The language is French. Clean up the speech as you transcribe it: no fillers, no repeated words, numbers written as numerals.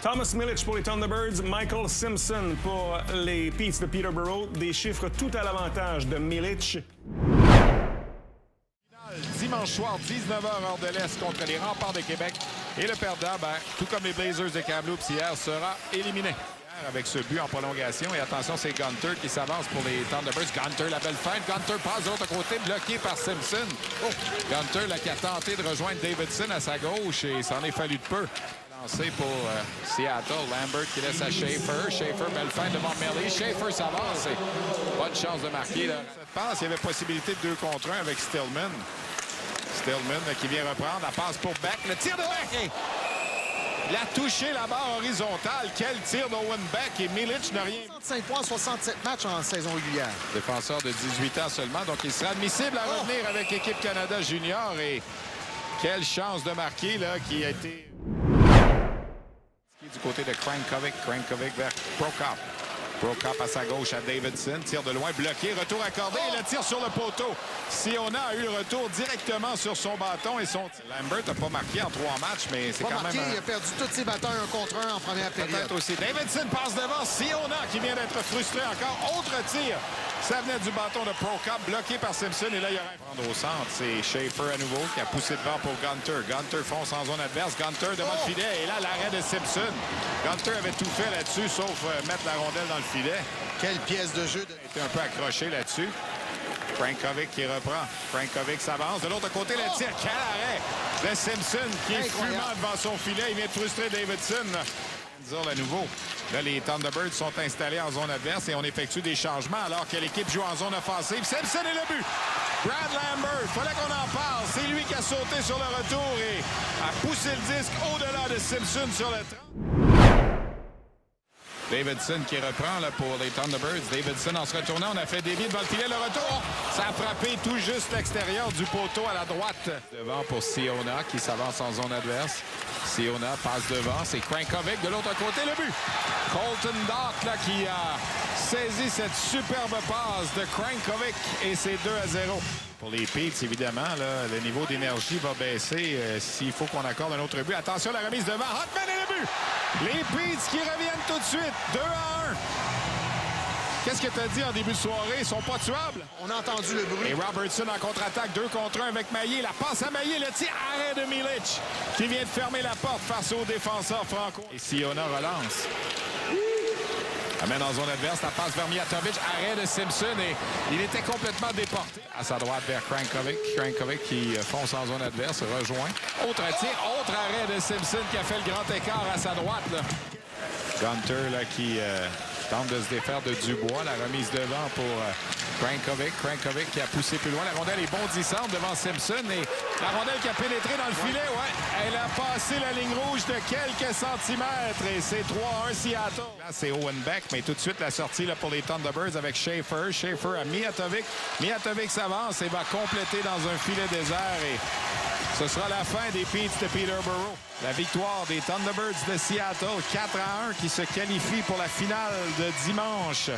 Thomas Milic pour les Thunderbirds, Michael Simpson pour les Petes de Peterborough. Des chiffres tout à l'avantage de Milic. Dimanche soir, 19h heure de l'Est contre les Remparts de Québec. Et le perdant, tout comme les Blazers de Kamloops hier, sera éliminé. Avec ce but en prolongation. Et attention, c'est Gunter qui s'avance pour les Thunderbirds. Gunter, la belle feinte. Gunter passe de l'autre côté, bloqué par Simpson. Gunter, là, qui a tenté de rejoindre Davidson à sa gauche et s'en est fallu de peu. Lancé pour Seattle. Lambert qui laisse à Schaefer. Schaefer, belle feinte devant Melly. Schaefer s'avance. Bonne chance de marquer. Là. Cette passe, il y avait possibilité de 2 contre 1 avec Stillman. Stillman qui vient reprendre. La passe pour Beck. Le tir de Beck. Il a touché la barre horizontale. Quel tir d'Owen Beck et Milic n'a rien. 65 points, 67 matchs en saison régulière. Défenseur de 18 ans seulement, donc il sera admissible à revenir avec l'équipe Canada Junior. Et quelle chance de marquer là qui a été du côté de Crankovic vers Prokop. Prokop à sa gauche à Davidson. Tir de loin, bloqué. Retour accordé et le tir sur le poteau. Siona a eu le retour directement sur son bâton et son tir. Lambert n'a pas marqué en 3 matchs, mais c'est quand même... Il a perdu tous ses batailles 1 contre 1 en première période. Aussi. Davidson passe devant. Siona qui vient d'être frustré encore. Autre tir. Ça venait du bâton de Prokop, bloqué par Simpson. Et là, il y a un prendre au centre. C'est Schaefer à nouveau qui a poussé devant pour Gunter. Gunter fonce en zone adverse. Gunter devant le filet. Et là, l'arrêt de Simpson. Gunter avait tout fait là-dessus, sauf mettre la rondelle dans le filet. Quelle pièce de jeu. Il était un peu accroché là-dessus. Crankovic qui reprend. Crankovic s'avance. De l'autre côté, le tir. Quel arrêt de Simpson qui est fumant devant son filet. Il vient de frustrer Davidson. À nouveau. Là, les Thunderbirds sont installés en zone adverse et on effectue des changements alors que l'équipe joue en zone offensive. Simpson est le but. Brad Lambert, il fallait qu'on en parle. C'est lui qui a sauté sur le retour et a poussé le disque au-delà de Simpson sur le 30. Davidson qui reprend là, pour les Thunderbirds. Davidson en se retournant, on a fait dévier devant le filet. Le retour, ça a frappé tout juste l'extérieur du poteau à la droite. Devant pour Siona qui s'avance en zone adverse. Siona passe devant, c'est Crankovic de l'autre côté, le but. Colton Dach là, qui a saisi cette superbe passe de Crankovic et c'est 2-0. Pour les Petes, évidemment, là, le niveau d'énergie va baisser s'il faut qu'on accorde un autre but. Attention, la remise devant. Hotman et le but! Les Petes qui reviennent tout de suite. 2-1. Qu'est-ce que tu as dit en début de soirée? Ils sont pas tuables? On a entendu le bruit. Et Robertson en contre-attaque, 2 contre 1 avec Maillé. La passe à Maillé, le tir arrêt de Milic qui vient de fermer la porte face au défenseur franco. Et Siona relance. Amène en zone adverse, la passe vers Mijatovic, arrêt de Simpson et il était complètement déporté. À sa droite vers Crankovic. Crankovic qui fonce en zone adverse, rejoint. Autre tir, autre arrêt de Simpson qui a fait le grand écart à sa droite. Là. Gunter là, qui tente de se défaire de Dubois. La remise devant pour Crankovic. Crankovic qui a poussé plus loin. La rondelle est bondissante devant Simpson. Et la rondelle qui a pénétré dans le filet, elle a passé la ligne rouge de quelques centimètres. Et c'est 3-1 Seattle. Là, c'est Owen Beck, mais tout de suite la sortie là, pour les Thunderbirds avec Schaefer. Schaefer à Mijatovic. Mijatovic s'avance et va compléter dans un filet désert. Et ce sera la fin des Petes de Peterborough. La victoire des Thunderbirds de Seattle, 4-1, qui se qualifie pour la finale de dimanche.